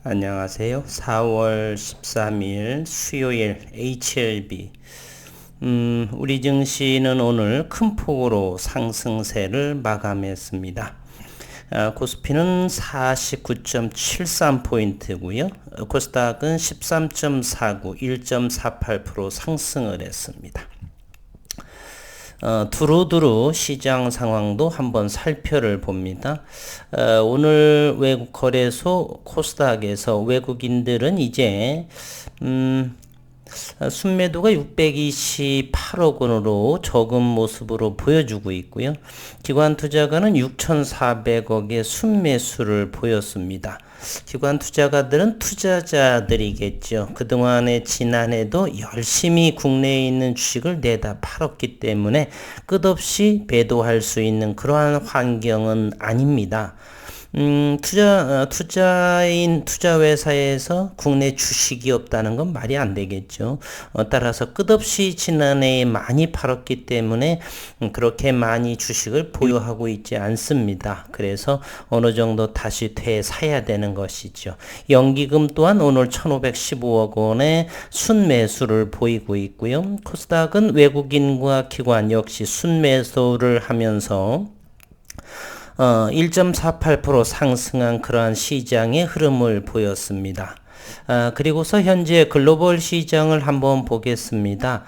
안녕하세요. 4월 13일 수요일 HLB. 우리 증시는 오늘 큰 폭으로 상승세를 마감했습니다. 코스피는 49.73포인트고요. 코스닥은 13.49, 1.48% 상승을 했습니다. 두루두루 시장 상황도 한번 살펴를 봅니다. 오늘 외국 거래소 코스닥에서 외국인들은 이제 순매도가 628억 원으로 적은 모습으로 보여주고 있고요. 기관 투자가는 6,400억의 순매수를 보였습니다. 기관 투자가들은 투자자들이겠죠. 그동안에 지난해도 열심히 국내에 있는 주식을 내다 팔았기 때문에 끝없이 배도할 수 있는 그러한 환경은 아닙니다. 투자회사에서 국내 주식이 없다는 건 말이 안 되겠죠. 따라서 끝없이 지난해에 많이 팔았기 때문에 그렇게 많이 주식을 보유하고 있지 않습니다. 그래서 어느 정도 다시 되사야 되는 것이죠. 연기금 또한 오늘 1,515억 원의 순매수를 보이고 있고요. 코스닥은 외국인과 기관 역시 순매수를 하면서 1.48% 상승한 그러한 시장의 흐름을 보였습니다. 그리고서 현재 글로벌 시장을 한번 보겠습니다.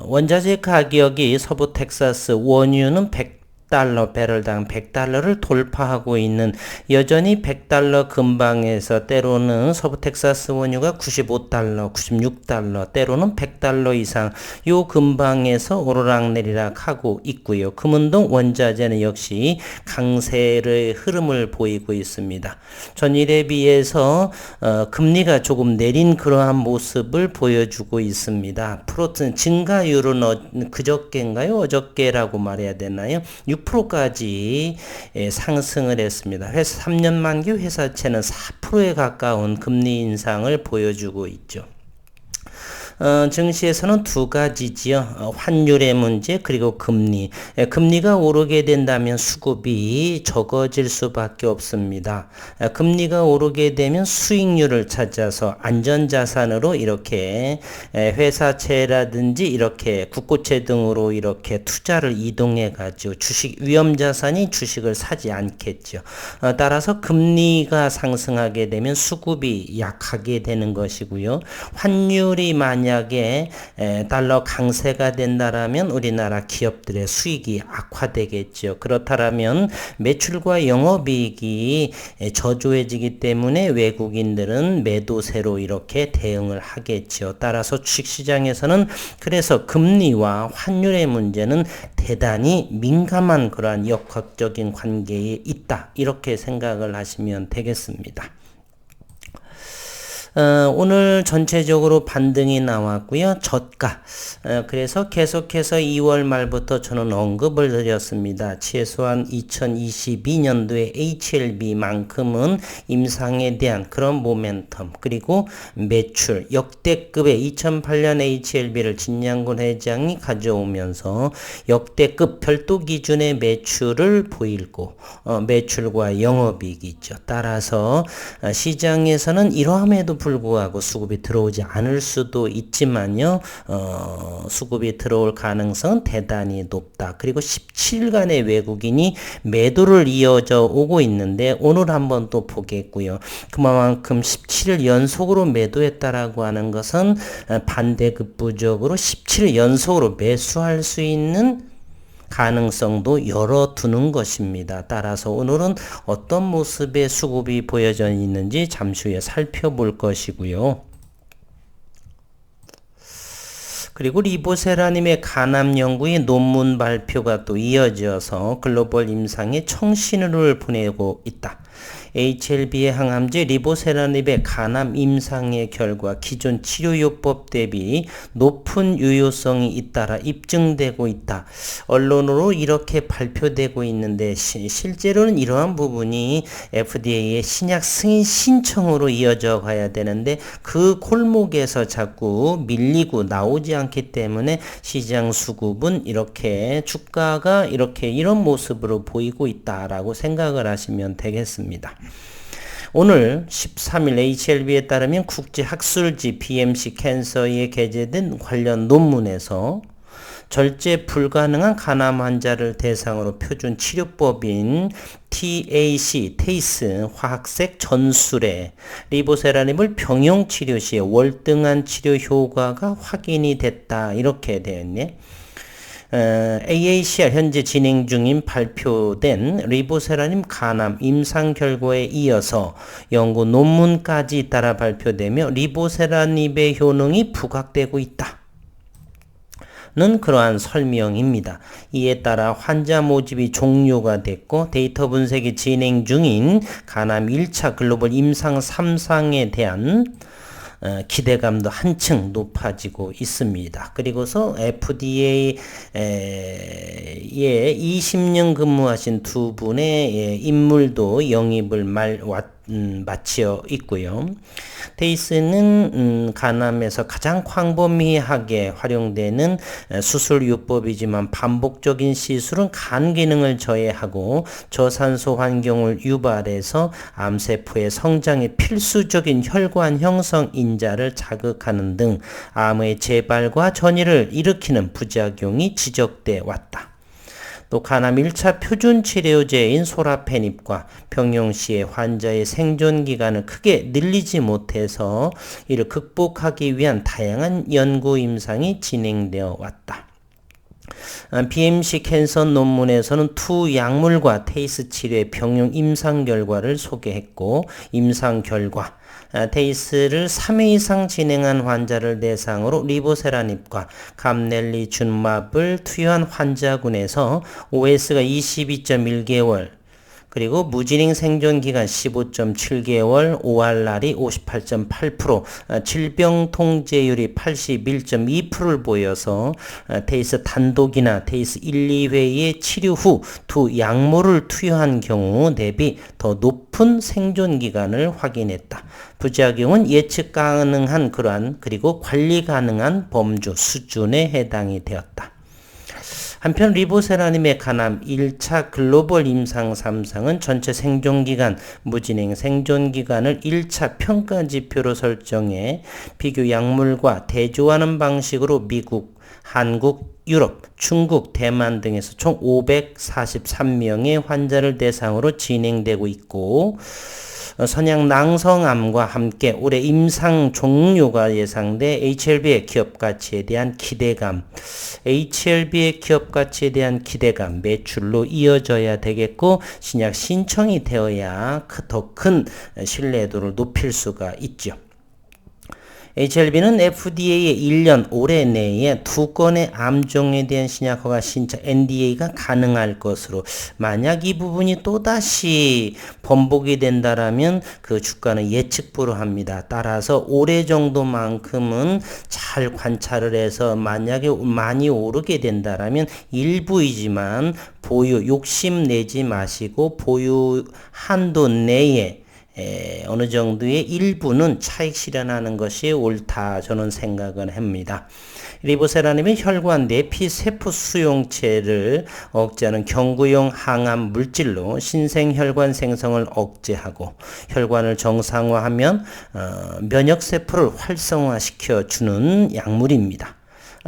원자재 가격이 서부 텍사스 원유는 100달러, 배럴당 100달러를 돌파하고 있는, 여전히 100달러 근방에서 때로는 서부 텍사스 원유가 95달러, 96달러, 때로는 100달러 이상 요 근방에서 오르락내리락 하고 있고요. 금운동 원자재는 역시 강세의 흐름을 보이고 있습니다. 전일에 비해서 금리가 조금 내린 그러한 모습을 보여주고 있습니다. 프로틴 증가율은 그저께인가요? 어저께라고 말해야 되나요? 6%까지 상승을 했습니다. 3년 만기 회사채는 4%에 가까운 금리 인상을 보여주고 있죠. 증시에서는 두 가지지요. 환율의 문제 그리고 금리. 금리가 오르게 된다면 수급이 적어질 수밖에 없습니다. 금리가 오르게 되면 수익률을 찾아서 안전자산으로 이렇게 회사채라든지 이렇게 국고채 등으로 이렇게 투자를 이동해 가지고 주식 위험자산이 주식을 사지 않겠죠. 따라서 금리가 상승하게 되면 수급이 약하게 되는 것이고요. 환율이 만약에 달러 강세가 된다라면 우리나라 기업들의 수익이 악화되겠죠. 그렇다면 매출과 영업이익이 저조해지기 때문에 외국인들은 매도세로 이렇게 대응을 하겠죠. 따라서 주식시장에서는 그래서 금리와 환율의 문제는 대단히 민감한 그러한 역학적인 관계에 있다, 이렇게 생각을 하시면 되겠습니다. 오늘 전체적으로 반등이 나왔고요. 저가. 그래서 계속해서 2월 말부터 저는 언급을 드렸습니다. 최소한 2022년도에 HLB만큼은 임상에 대한 그런 모멘텀, 그리고 매출 역대급의 2008년 HLB를 진양군 회장이 가져오면서 역대급 별도 기준의 매출을 보이고 매출과 영업이익이 있죠. 따라서 시장에서는 이러함에도 불구하고 수급이 들어오지 않을 수도 있지만요, 수급이 들어올 가능성은 대단히 높다. 그리고 17일간의 외국인이 매도를 이어져 오고 있는데 오늘 한번 또 보겠고요. 그만큼 17일 연속으로 매도했다라고 하는 것은 반대급부적으로 17일 연속으로 매수할 수 있는 가능성도 열어두는 것입니다. 따라서 오늘은 어떤 모습의 수급이 보여져 있는지 잠시 후에 살펴볼 것이고요. 그리고 리보세라님의 간암 연구의 논문 발표가 또 이어져서 글로벌 임상에 청신호를 보내고 있다. HLB의 항암제 리보세라닙의 간암 임상의 결과 기존 치료요법 대비 높은 유효성이 잇따라 입증되고 있다. 언론으로 이렇게 발표되고 있는데 실제로는 이러한 부분이 FDA의 신약 승인 신청으로 이어져 가야 되는데 그 골목에서 자꾸 밀리고 나오지 않기 때문에 시장 수급은 이렇게 주가가 이런 모습으로 보이고 있다라고 생각을 하시면 되겠습니다. 오늘 13일 HLB에 따르면 국제학술지 BMC 캔서에 게재된 관련 논문에서 절제 불가능한 간암 환자를 대상으로 표준 치료법인 TAC, 테이스 화학색 전술에 리보세라닙을 병용 치료 시에 월등한 치료 효과가 확인이 됐다. 이렇게 되어 있네. AACR 현재 진행 중인 발표된 리보세라님 간암 임상 결과에 이어서 연구 논문까지 따라 발표되며 리보세라닙의 효능이 부각되고 있다. 는 그러한 설명입니다. 이에 따라 환자 모집이 종료가 됐고 데이터 분석이 진행 중인 간암 1차 글로벌 임상 3상에 대한 기대감도 한층 높아지고 있습니다. 그리고서 FDA에 20년 근무하신 두 분의 인물도 영입을 마치어 있고요. 테이스는 간암에서 가장 광범위하게 활용되는 수술요법이지만 반복적인 시술은 간 기능을 저해하고 저산소 환경을 유발해서 암세포의 성장에 필수적인 혈관 형성 인자를 자극하는 등 암의 재발과 전이를 일으키는 부작용이 지적돼 왔다. 또 간암 1차 표준 치료제인 소라페닙과 병용 시에 환자의 생존 기간을 크게 늘리지 못해서 이를 극복하기 위한 다양한 연구 임상이 진행되어 왔다. BMC 캔서 논문에서는 투 약물과 테이스 치료의 병용 임상 결과를 소개했고, 임상 결과 테이스를 3회 이상 진행한 환자를 대상으로 리보세라닙과 감넬리준맙을 투여한 환자군에서 OS가 22.1개월, 그리고 무진행 생존기간 15.7개월, ORR이 58.8%, 질병 통제율이 81.2%를 보여서 테이스 단독이나 테이스 1, 2회의 치료 후 두 약물을 투여한 경우 대비 더 높은 생존기간을 확인했다. 부작용은 예측 가능한 그러한 그리고 관리 가능한 범주 수준에 해당이 되었다. 한편 리보세라님의 간암 1차 글로벌 임상 3상은 전체 생존기간, 무진행 생존기간을 1차 평가지표로 설정해 비교 약물과 대조하는 방식으로 미국, 한국, 유럽, 중국, 대만 등에서 총 543명의 환자를 대상으로 진행되고 있고, 선양 낭성암과 함께 올해 임상 종료가 예상돼 HLB의 기업 가치에 대한 기대감, 매출로 이어져야 되겠고, 신약 신청이 되어야 더 큰 신뢰도를 높일 수가 있죠. HLB는 FDA의 1년 올해 내에 2건의 암종에 대한 신약 허가 신청 NDA가 가능할 것으로, 만약 이 부분이 또다시 번복이 된다라면 그 주가는 예측 불허합니다. 따라서 올해 정도만큼은 잘 관찰을 해서 만약에 많이 오르게 된다라면 일부이지만 보유 욕심내지 마시고 보유 한도 내에 어느 정도의 일부는 차익 실현하는 것이 옳다, 저는 생각을 합니다. 리보세라님의 혈관 내피 세포 수용체를 억제하는 경구용 항암 물질로 신생혈관 생성을 억제하고 혈관을 정상화하면 면역 세포를 활성화시켜 주는 약물입니다.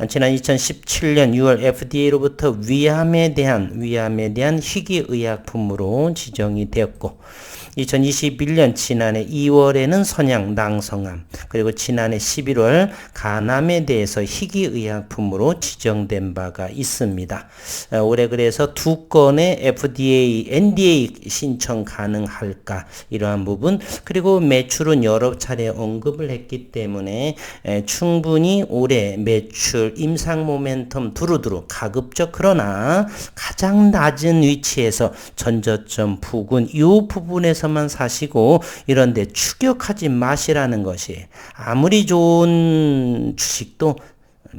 지난 2017년 6월 FDA로부터 위암에 대한 희귀의약품으로 지정이 되었고, 2021년 지난해 2월에는 선양 낭성암, 그리고 지난해 11월 간암에 대해서 희귀의약품으로 지정된 바가 있습니다. 올해 그래서 2건의 FDA, NDA 신청 가능할까, 이러한 부분, 그리고 매출은 여러 차례 언급을 했기 때문에 충분히 올해 매출 임상 모멘텀 두루두루 가급적, 그러나 가장 낮은 위치에서 전저점 부근 이 부분에서만 사시고 이런데 추격하지 마시라는 것이, 아무리 좋은 주식도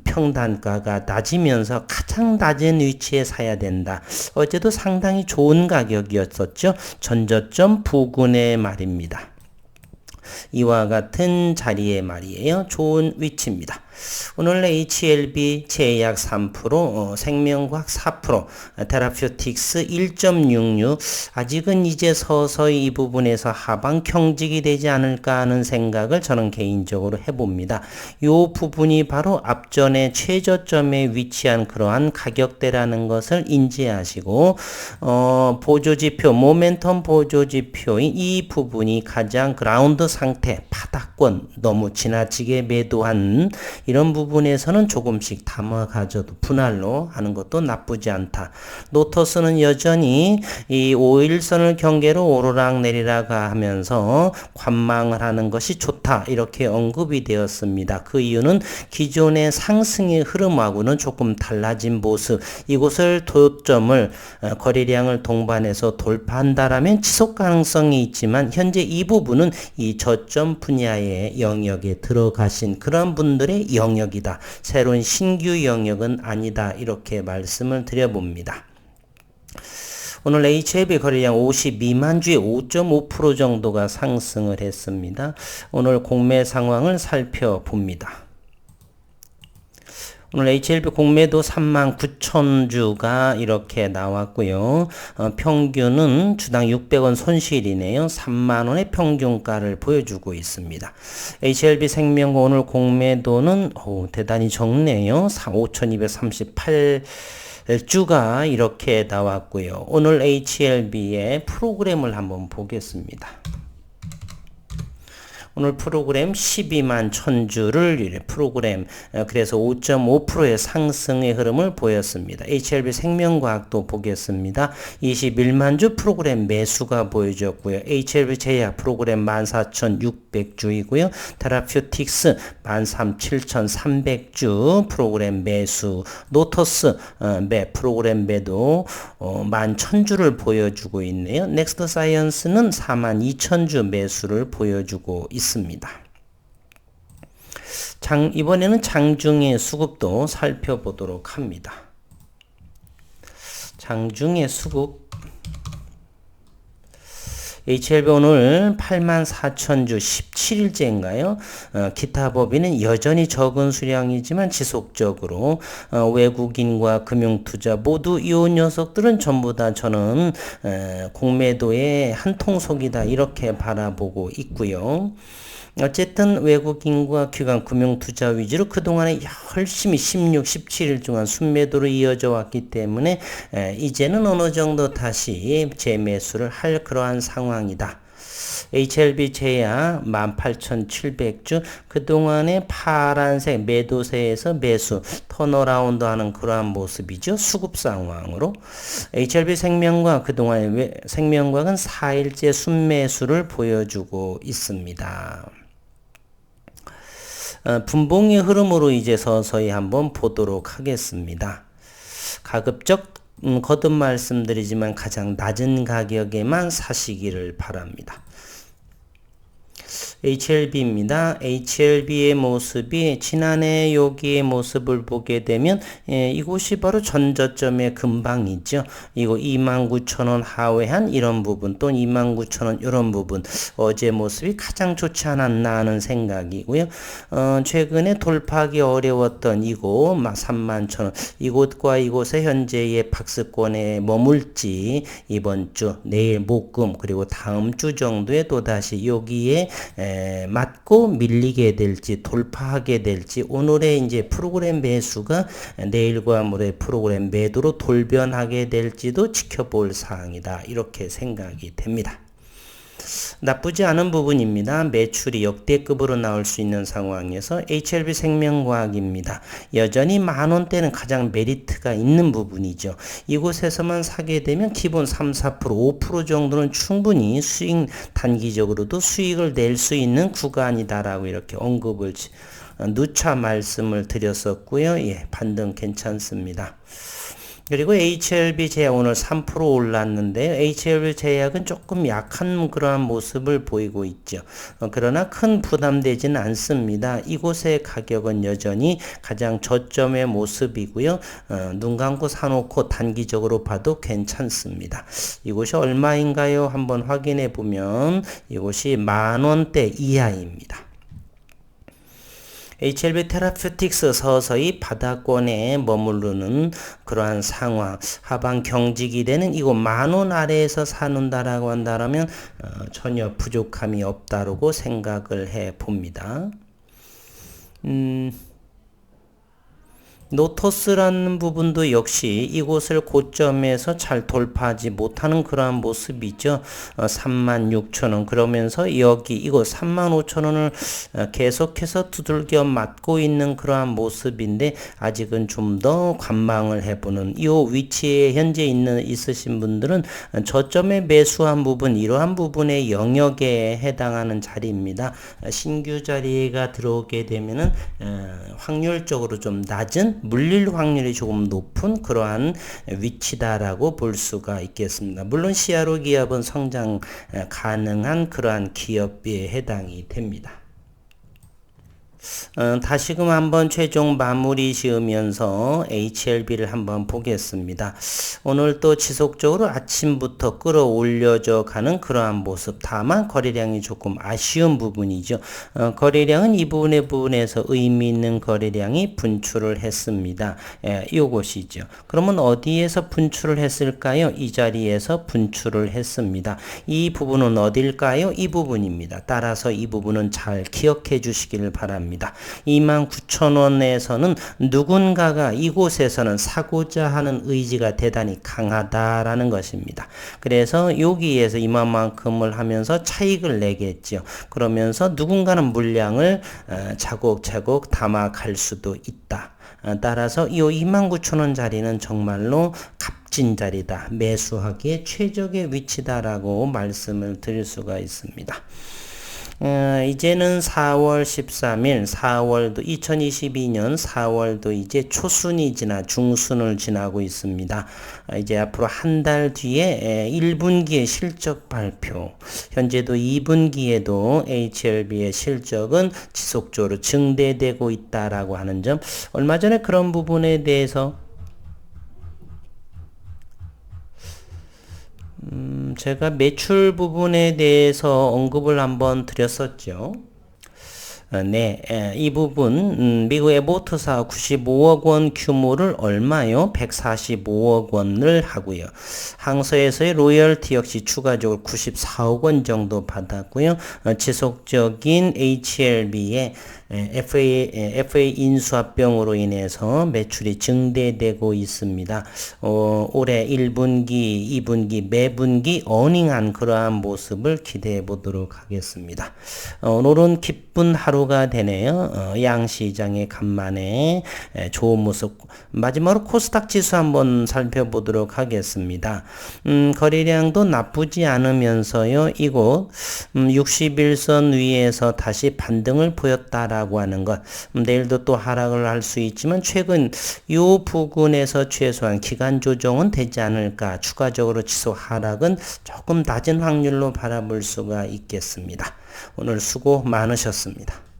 평단가가 낮으면서 가장 낮은 위치에 사야 된다. 어제도 상당히 좋은 가격이었었죠. 전저점 부근의 말입니다. 이와 같은 자리에 말이에요. 좋은 위치입니다. 오늘 HLB 제약 3%, 생명과학 4%, 테라퓨틱스 1.66, 아직은 이제 서서히 이 부분에서 하방 경직이 되지 않을까 하는 생각을 저는 개인적으로 해봅니다. 이 부분이 바로 앞전에 최저점에 위치한 그러한 가격대라는 것을 인지하시고 보조지표, 모멘텀 보조지표인 이 부분이 가장 그라운드 상태, 바닥권 너무 지나치게 매도한 이런 부분에서는 조금씩 담아 가져도 분할로 하는 것도 나쁘지 않다. 노터스는 여전히 이 5일선을 경계로 오르락 내리락 하면서 관망을 하는 것이 좋다. 이렇게 언급이 되었습니다. 그 이유는 기존의 상승의 흐름하고는 조금 달라진 모습. 이곳을 도점을 거래량을 동반해서 돌파한다라면 지속 가능성이 있지만 현재 이 부분은 이 저점 분야의 영역에 들어가신 그런 분들의 영역이다. 새로운 신규 영역은 아니다. 이렇게 말씀을 드려봅니다. 오늘 HLB 거래량 52만 주에 5.5% 정도가 상승을 했습니다. 오늘 공매 상황을 살펴봅니다. 오늘 HLB 공매도 39,000주가 이렇게 나왔고요. 평균은 주당 600원 손실이네요. 3만원의 평균가를 보여주고 있습니다. HLB 생명과 오늘 공매도는 대단히 적네요. 5,238 주가 이렇게 나왔고요. 오늘 HLB의 프로그램을 한번 보겠습니다. 오늘 프로그램 12만 1000주를 프로그램 그래서 5.5%의 상승의 흐름을 보였습니다. HLB 생명과학도 보겠습니다. 21만 주 프로그램 매수가 보여졌고요. HLB 제약 프로그램 14,600주이고요. 테라퓨틱스 13,300주 프로그램 매수, 노터스 프로그램 매도 11,000주를 보여주고 있네요. 넥스트 사이언스는 42,000주 매수를 보여주고 있습니다. 이번에는 장중의 수급도 살펴보도록 합니다. 장중의 수급 HLB 오늘 84,000주 17일째인가요? 기타 법인은 여전히 적은 수량이지만 지속적으로 외국인과 금융투자 모두 이 녀석들은 전부 다 저는 공매도의 한통속이다 이렇게 바라보고 있고요. 어쨌든 외국인과 기관 금융투자 위주로 그동안에 열심히 16, 17일 동안 순매도로 이어져 왔기 때문에 이제는 어느 정도 다시 재매수를 할 그러한 상황이다. HLB 제약 18,700주 그동안의 파란색 매도세에서 매수 턴어라운드 하는 그러한 모습이죠. 수급 상황으로 HLB 생명과학 그동안의 생명과학은 4일째 순매수를 보여주고 있습니다. 분봉의 흐름으로 이제 서서히 한번 보도록 하겠습니다. 가급적 거듭 말씀드리지만 가장 낮은 가격에만 사시기를 바랍니다. HLB입니다. HLB의 모습이 지난해 여기의 모습을 보게 되면 이곳이 바로 전저점의 근방이죠. 이거 29,000원 하회한 이런 부분 또는 29,000원 이런 부분 어제 모습이 가장 좋지 않았나 하는 생각이고요. 최근에 돌파하기 어려웠던 이곳 31,000원 이곳과 이곳의 현재의 박스권에 머물지 이번 주 내일 목금 그리고 다음 주 정도에 또다시 여기에 맞고 밀리게 될지 돌파하게 될지 오늘의 이제 프로그램 매수가 내일과 모레 프로그램 매도로 돌변하게 될지도 지켜볼 사항이다. 이렇게 생각이 됩니다. 나쁘지 않은 부분입니다. 매출이 역대급으로 나올 수 있는 상황에서 HLB 생명과학입니다. 여전히 만원대는 가장 메리트가 있는 부분이죠. 이곳에서만 사게 되면 기본 3, 4%, 5% 정도는 충분히 수익 단기적으로도 수익을 낼 수 있는 구간이다라고 이렇게 언급을 누차 말씀을 드렸었고요. 예, 반등 괜찮습니다. 그리고 HLB 제약 오늘 3% 올랐는데요. HLB 제약은 조금 약한 그러한 모습을 보이고 있죠. 그러나 큰 부담되지는 않습니다. 이곳의 가격은 여전히 가장 저점의 모습이고요. 눈 감고 사놓고 단기적으로 봐도 괜찮습니다. 이곳이 얼마인가요? 한번 확인해 보면 이곳이 10,000원대 이하입니다. HLB 테라퓨틱스 서서히 바닥권에 머무르는 그러한 상황, 하방 경직이 되는 이곳 10,000원 아래에서 사는다라고 한다면 전혀 부족함이 없다고 생각을 해 봅니다. 노토스라는 부분도 역시 이곳을 고점에서 잘 돌파하지 못하는 그러한 모습이죠. 36,000원 그러면서 여기 이곳 35,000원을 계속해서 두들겨 맞고 있는 그러한 모습인데 아직은 좀 더 관망을 해보는 이 위치에 현재 있으신 분들은 저점에 매수한 부분 이러한 부분의 영역에 해당하는 자리입니다. 신규 자리가 들어오게 되면은 확률적으로 좀 낮은 물릴 확률이 조금 높은 그러한 위치다라고 볼 수가 있겠습니다. 물론 CRO 기업은 성장 가능한 그러한 기업에 해당이 됩니다. 다시금 한번 최종 마무리 지으면서 HLB를 한번 보겠습니다. 오늘 또 지속적으로 아침부터 끌어올려져 가는 그러한 모습. 다만 거래량이 조금 아쉬운 부분이죠. 거래량은 이 부분에서 의미 있는 거래량이 분출을 했습니다. 이것이죠. 그러면 어디에서 분출을 했을까요? 이 자리에서 분출을 했습니다. 이 부분은 어딜까요? 이 부분입니다. 따라서 이 부분은 잘 기억해 주시기를 바랍니다. 29,000원에서는 누군가가 이곳에서는 사고자 하는 의지가 대단히 강하다라는 것입니다. 그래서 여기에서 이만큼을 하면서 차익을 내겠죠. 그러면서 누군가는 물량을 차곡차곡 담아갈 수도 있다. 따라서 이 29,000원 자리는 정말로 값진 자리다. 매수하기에 최적의 위치다라고 말씀을 드릴 수가 있습니다. 이제는 4월 13일, 2022년 4월도 이제 초순이 중순을 지나고 있습니다. 이제 앞으로 한 달 뒤에 1분기의 실적 발표, 현재도 2분기에도 HLB의 실적은 지속적으로 증대되고 있다라고 하는 점, 얼마 전에 그런 부분에 대해서 제가 매출 부분에 대해서 언급을 한번 드렸었죠. 네, 이 부분 미국 에보트사 95억 원 규모를 얼마요? 145억 원을 하고요. 항소에서의 로열티 역시 추가적으로 94억 원 정도 받았고요. 지속적인 HLB의 FA 인수합병으로 인해서 매출이 증대되고 있습니다. 올해 1분기, 2분기, 매분기 어닝한 그러한 모습을 기대해 보도록 하겠습니다. 오늘은 기쁜 하루가 되네요. 양시장의 간만에 좋은 모습. 마지막으로 코스닥 지수 한번 살펴보도록 하겠습니다. 거래량도 나쁘지 않으면서요. 이곳 61선 위에서 다시 반등을 보였다라고 하는 것. 내일도 또 하락을 할 수 있지만 최근 이 부근에서 최소한 기간 조정은 되지 않을까. 추가적으로 지속 하락은 조금 낮은 확률로 바라볼 수가 있겠습니다. 오늘 수고 많으셨습니다.